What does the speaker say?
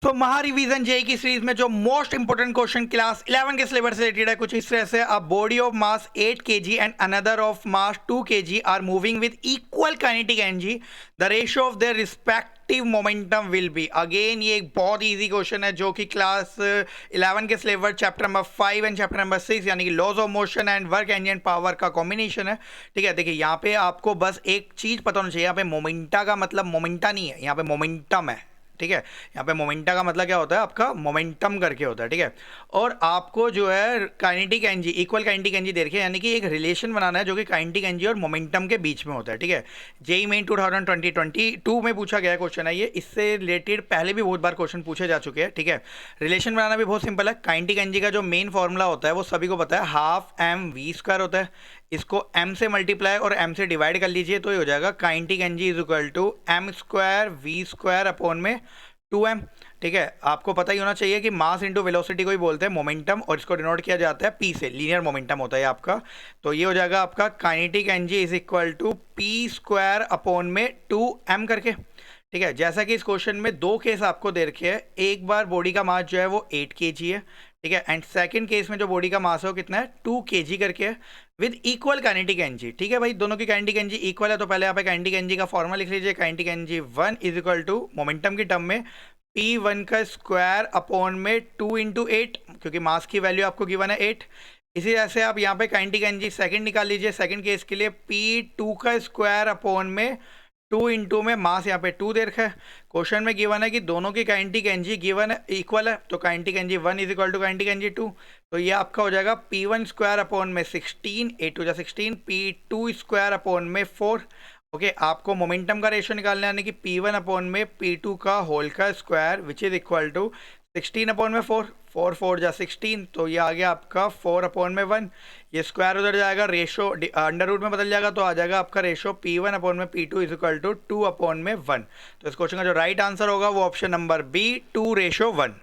तो महारिवीजन जेई की सीरीज में जो मोस्ट इंपोर्टेंट क्वेश्चन क्लास 11 के सिलेबस से रिलेटेड है कुछ इस तरह से, a body of mass 8 kg and another of mass 2 kg are moving with equal kinetic energy, the ratio of their respective momentum will be. Again ये एक बहुत इजी क्वेश्चन है जो कि क्लास 11 के syllabus chapter number 5 and chapter number 6 यानी कि laws of motion and work energy and power का कॉम्बिनेशन है। ठीक है, देखिए यहाँ पे आपको बस एक चीज पता होना चाहिए, यहाँ पे मोमेंटा का मतलब मोमेंटा नहीं है, यहाँ पे मोमेंटम है। ठीक है, यहाँ पे मोमेंटा का मतलब क्या होता है, आपका मोमेंटम करके होता है। ठीक है, और आपको जो है kinetic energy, equal kinetic energy दे रखी है, यानी कि एक रिलेशन बनाना है जो कि काइनेटिक एनर्जी और मोमेंटम के बीच में होता है। ठीक है, जेईई मेन 2022 में पूछा गया क्वेश्चन है ये, इससे रिलेटेड पहले भी बहुत बार क्वेश्चन पूछे जा चुके हैं। ठीक है, रिलेशन बनाना भी बहुत सिंपल है। काइनेटिक एनर्जी का जो मेन फॉर्मूला होता है वो सभी को पता है, हाफ mv² होता है। इसको m से मल्टीप्लाई और m से डिवाइड कर लीजिए तो ये हो जाएगा kinetic energy is equal to m²v² upon में 2m। ठीक है, आपको पता ही होना चाहिए कि मास इंटू वेलोसिटी को ही बोलते हैं मोमेंटम, और इसको डिनोट किया जाता है p से, लीनियर मोमेंटम होता है आपका। तो ये हो जाएगा आपका kinetic energy is equal to p² upon में 2m करके। ठीक है, जैसा कि इस क्वेश्चन में दो केस आपको दे रखे हैं, एक बार बॉडी का मास जो है वो 8 kg है। ठीक है, एंड सेकंड केस में जो बॉडी का मास है वो कितना है, 2 kg करके है, विद इक्वल काइनेटिक एनर्जी। ठीक है भाई, दोनों की काइनेटिक एनर्जी इक्वल है, तो पहले यहाँ पे काइनेटिक एनर्जी का फॉर्मूला लिख लीजिए। Kinetic energy 1 is equal to momentum की टर्म में p1 का स्क्वायर अपॉन में 2 इंटू 8, क्योंकि मास की वैल्यू आपको गिवन है 8। इसी तरह से आप यहाँ पे काइनेटिक एनर्जी सेकंड निकाल लीजिए, सेकंड केस के लिए p2 का स्क्वायर अपॉन में 2 इंटू में मास यहाँ पे 2 दे रखा है। क्वेश्चन में गिवन है कि दोनों की काइनेटिक एनर्जी गिवन है, इक्वल है, तो kinetic energy 1 is equal to kinetic energy 2। तो ये आपका हो जाएगा p1² अपॉन में 16, 8 2 16, p2² अपॉन में 4। ओके, आपको मोमेंटम का रेशियो निकालना है, यानी कि p1 अपॉन में p2 का होल का square which is equal to 16 upon में 4, 4 4 जा 16, तो ये आ गया आपका 4 अपॉन में 1। ये स्क्वायर उधर जाएगा, रेशो अंडर रूट में बदल जाएगा, तो आ जाएगा आपका रेशो p1 अपॉन में p2 is equal to 2 upon में 1। तो इस क्वेश्चन का जो राइट आंसर होगा वो ऑप्शन नंबर बी, 2:1।